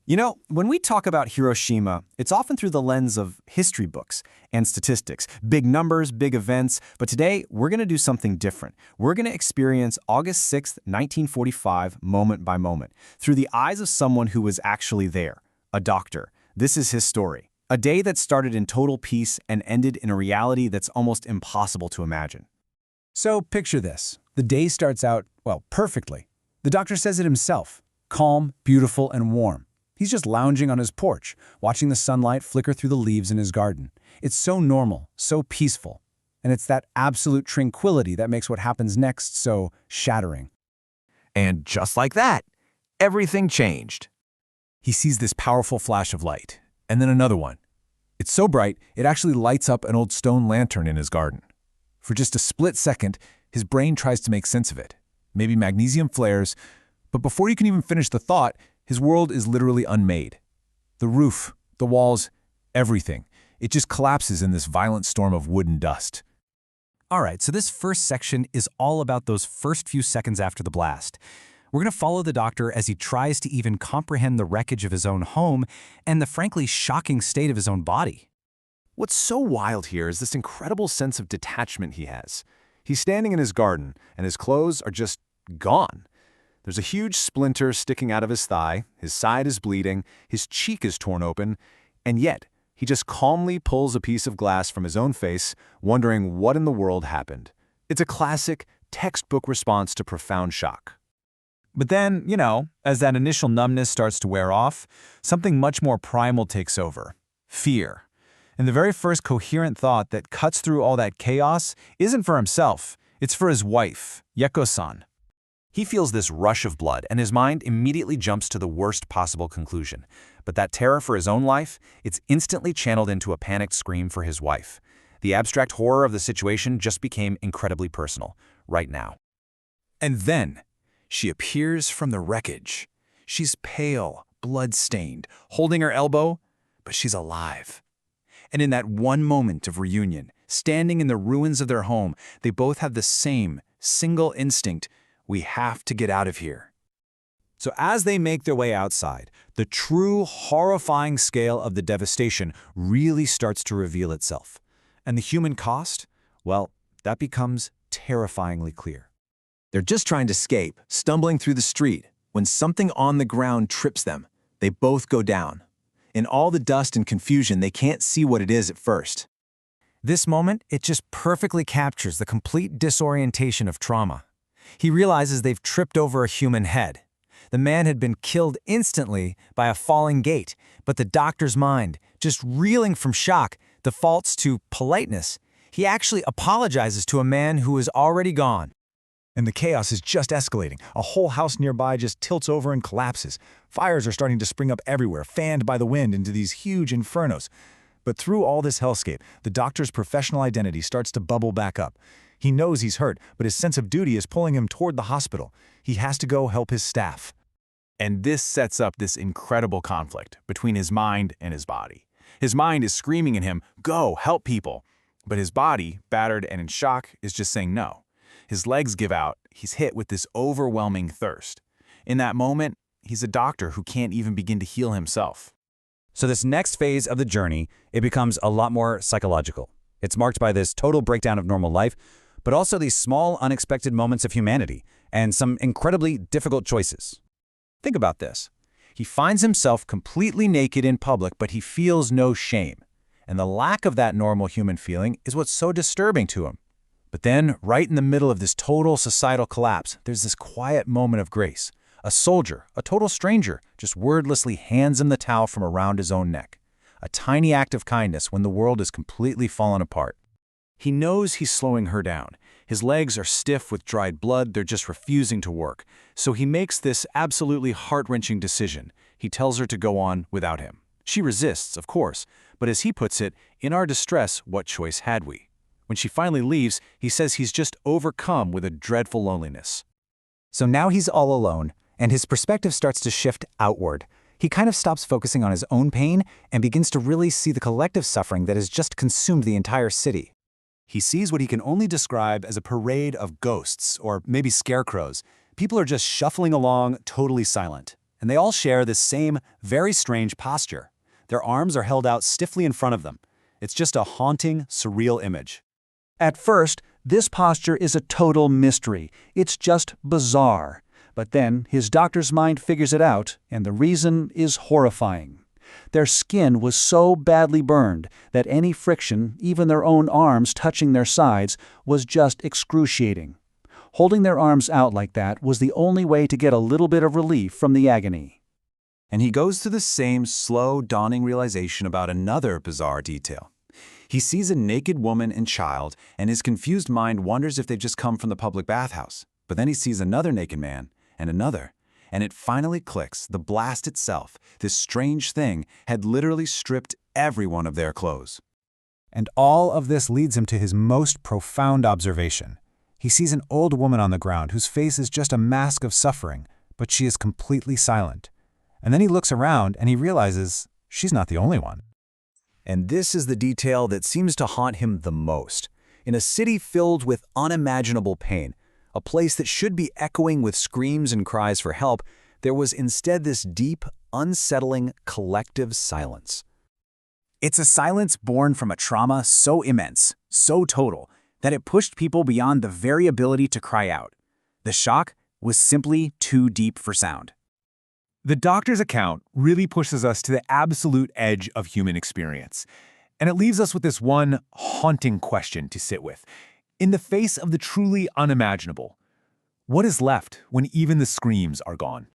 You know, when we talk about Hiroshima, it's often through the lens of history books and statistics, big numbers, big events, but today we're going to do something different. We're going to experience August 6th, 1945, moment by moment, through the eyes of someone who was actually there, a doctor. This is his story. A day that started in total peace and ended in a reality that's almost impossible to imagine. So picture this. The day starts out, well, perfectly. The doctor says it himself. Calm, beautiful, and warm. He's just lounging on his porch, watching the sunlight flicker through the leaves in his garden. It's so normal, so peaceful. And it's that absolute tranquility that makes what happens next so shattering. And just like that, everything changed. He sees this powerful flash of light, and then another one. It's so bright, it actually lights up an old stone lantern in his garden. For just a split second, his brain tries to make sense of it. Maybe magnesium flares, but before you can even finish the thought, his world is literally unmade. The roof, the walls, everything. It just collapses in this violent storm of wood and dust. All right, so this first section is all about those first few seconds after the blast. We're going to follow the doctor as he tries to even comprehend the wreckage of his own home and the frankly shocking state of his own body. What's so wild here is this incredible sense of detachment he has. He's standing in his garden, and his clothes are just gone. There's a huge splinter sticking out of his thigh, his side is bleeding, his cheek is torn open, and yet he just calmly pulls a piece of glass from his own face, wondering what in the world happened. It's a classic, textbook response to profound shock. But then, as that initial numbness starts to wear off, something much more primal takes over: fear. And the very first coherent thought that cuts through all that chaos isn't for himself, it's for his wife, Yeko-san. He feels this rush of blood, and his mind immediately jumps to the worst possible conclusion. But that terror for his own life, it's instantly channeled into a panicked scream for his wife. The abstract horror of the situation just became incredibly personal, right now. And then, she appears from the wreckage. She's pale, blood-stained, holding her elbow, but she's alive. And in that one moment of reunion, standing in the ruins of their home, they both have the same single instinct: we have to get out of here. So as they make their way outside, the true horrifying scale of the devastation really starts to reveal itself. And the human cost? Well, that becomes terrifyingly clear. They're just trying to escape, stumbling through the street, when something on the ground trips them. They both go down. In all the dust and confusion, they can't see what it is at first. This moment, it just perfectly captures the complete disorientation of trauma. He realizes they've tripped over a human head. The man had been killed instantly by a falling gate, but the doctor's mind, just reeling from shock, defaults to politeness. He actually apologizes to a man who is already gone. And the chaos is just escalating. A whole house nearby just tilts over and collapses. Fires are starting to spring up everywhere, fanned by the wind into these huge infernos. But through all this hellscape, the doctor's professional identity starts to bubble back up. He knows he's hurt, but his sense of duty is pulling him toward the hospital. He has to go help his staff. And this sets up this incredible conflict between his mind and his body. His mind is screaming at him, "Go, help people." But his body, battered and in shock, is just saying no. His legs give out. He's hit with this overwhelming thirst. In that moment, he's a doctor who can't even begin to heal himself. So this next phase of the journey, it becomes a lot more psychological. It's marked by this total breakdown of normal life, but also these small, unexpected moments of humanity and some incredibly difficult choices. Think about this. He finds himself completely naked in public, but he feels no shame. And the lack of that normal human feeling is what's so disturbing to him. But then, right in the middle of this total societal collapse, there's this quiet moment of grace. A soldier, a total stranger, just wordlessly hands him the towel from around his own neck. A tiny act of kindness when the world is completely fallen apart. He knows he's slowing her down. His legs are stiff with dried blood, they're just refusing to work. So he makes this absolutely heart-wrenching decision. He tells her to go on without him. She resists, of course, but as he puts it, in our distress, what choice had we? When she finally leaves, he says he's just overcome with a dreadful loneliness. So now he's all alone, and his perspective starts to shift outward. He kind of stops focusing on his own pain and begins to really see the collective suffering that has just consumed the entire city. He sees what he can only describe as a parade of ghosts, or maybe scarecrows. People are just shuffling along, totally silent. and they all share this same, very strange posture. Their arms are held out stiffly in front of them. It's just a haunting, surreal image. At first, this posture is a total mystery. It's just bizarre. But then his doctor's mind figures it out, and the reason is horrifying. Their skin was so badly burned that any friction, even their own arms touching their sides, was just excruciating. Holding their arms out like that was the only way to get a little bit of relief from the agony. And he goes through the same slow, dawning realization about another bizarre detail. He sees a naked woman and child, and his confused mind wonders if they've just come from the public bathhouse. But then he sees another naked man, and another, and it finally clicks. The blast itself, this strange thing, had literally stripped everyone of their clothes. And all of this leads him to his most profound observation. He sees an old woman on the ground whose face is just a mask of suffering, but she is completely silent. And then he looks around and he realizes she's not the only one. And this is the detail that seems to haunt him the most. In a city filled with unimaginable pain, a place that should be echoing with screams and cries for help, there was instead this deep, unsettling, collective silence. It's a silence born from a trauma so immense, so total, that it pushed people beyond the very ability to cry out. The shock was simply too deep for sound. The doctor's account really pushes us to the absolute edge of human experience. And it leaves us with this one haunting question to sit with. In the face of the truly unimaginable, what is left when even the screams are gone?